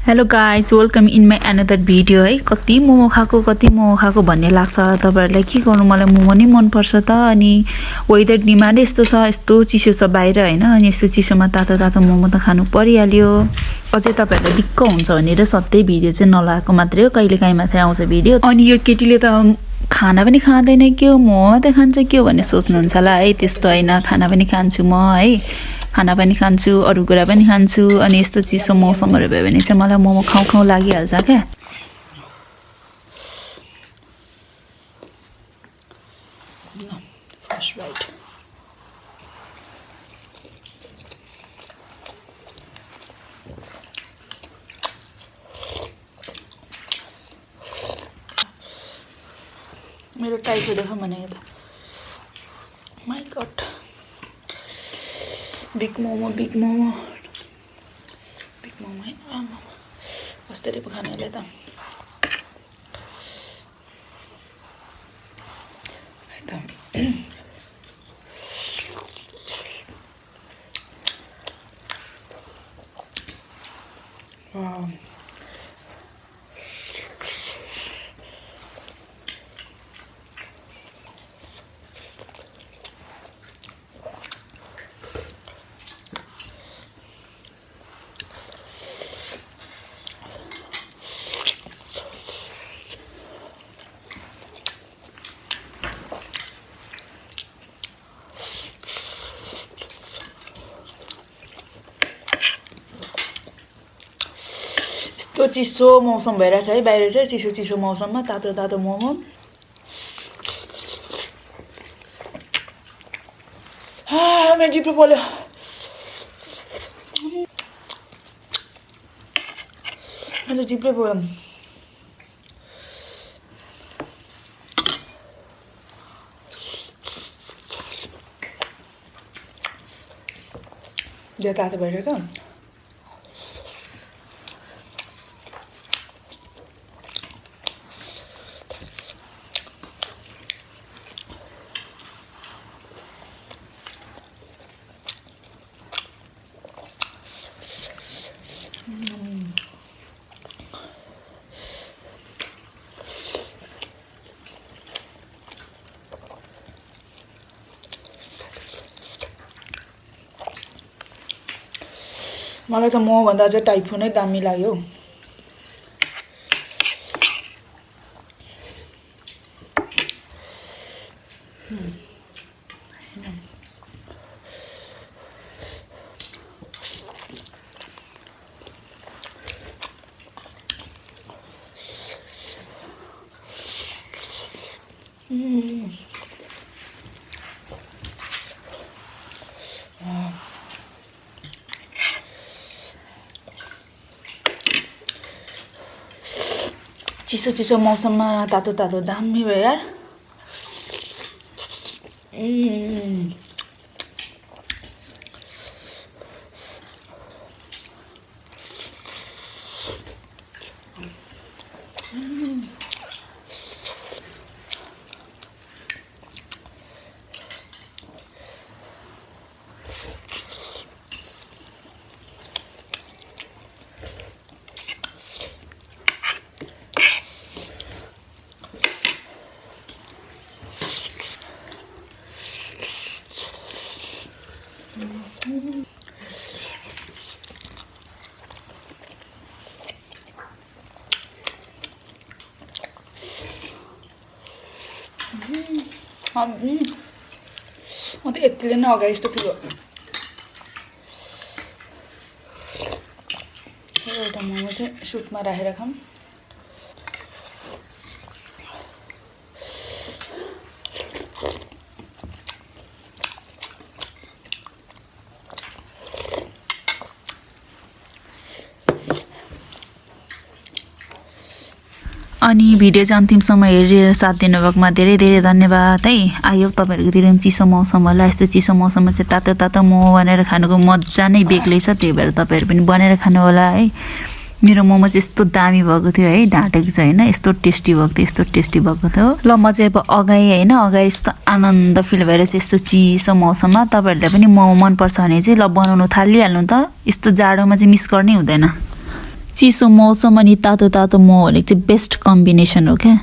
Hello guys welcome in my another video है। कति मोमो खाएको भन्ने लाग्छ तपाईहरुलाई। के गर्नु, मलाई मोमो नै मनपर्छ त। अनि वेदर डिमान्ड यस्तो छ, यस्तो चिसो छ बाहिर हैन। अनि यस्तो चिसोमा तातो तातो मोमो त खानु परिहाल्यो। अझै तपाईहरुलाई दिक्क हुन्छ भनेर सधैँ भिडियो चाहिँ नलाएको मात्रै हो, कहिलेकाहीँ मात्रै आउँछ भिडियो। अनि यो केटीले त खाना पनि खाँदैन के हो, मोमो मात्रै खान्छ के हो भन्ने सोच्नुहुन्छ होला है। त्यस्तो हैन, खाना पनि खान्छु म है। खाना पनि खान्छु, अरू कुरा पनि खान्छु। अनि यस्तो चिसो मौसमहरु भयो भने चाहिँ मलाई मोमो खाऊ खाऊ लागिहाल्छ क्या। First bite. मेरो टाइपो देख भने त माय गॉड। बिग मोमो है। आमा कसरी पो खानेले त। वाह, यस्तो चिसो मौसम भइरहेछ है बाहिर चाहिँ। चिसो चिसो मौसममा तातो तातो मोमो। मेरो जिब्रो पोल्यो। मेरो जिब्रो पोल्यो। यो तातो भइरहेको। मलाई त मोमो भन्दा चाहिँ टाइफो नै दामी लाग्यो। चिसो चिसो मौसममा तातो तातो दामी भयो यार। म त यतिले नै अगाडि यस्तो पिरो। एउटा मोमो चाहिँ सुपमा राखेर खाऊँ। अनि भिडियो चाहिँ अन्तिमसम्म हेरेर साथ दिनुभएकोमा धेरै धेरै धन्यवाद है। आयो तपाईहरुकोतिर पनि चिसो मौसम होला। यस्तो चिसो मौसममा चाहिँ तातो तातो मोमो बनाएर खानुको मजा नै बेग्लै छ। त्यही भएर तपाईहरु पनि बनाएर खानु होला है। मेरो मोमो चाहिँ यस्तो दामी भएको थियो है, ढाँटेको चाहिँ हैन, यस्तो टेस्टी भएको थियो। ल म चाहिँ अब अगाडि यस्तो आनन्द फिल भएर चाहिँ यस्तो चिसो मौसममा तपाईहरुलाई पनि मोमो मन पर्छ भने चाहिँ ल बनाउन थालिहाल्नु त। यस्तो जाडोमा चाहिँ मिस गर्नै हुँदैन। चिसो मौसम अनि तातो तातो मोमो भनेको चाहिँ बेस्ट कम्बिनेसन हो क्या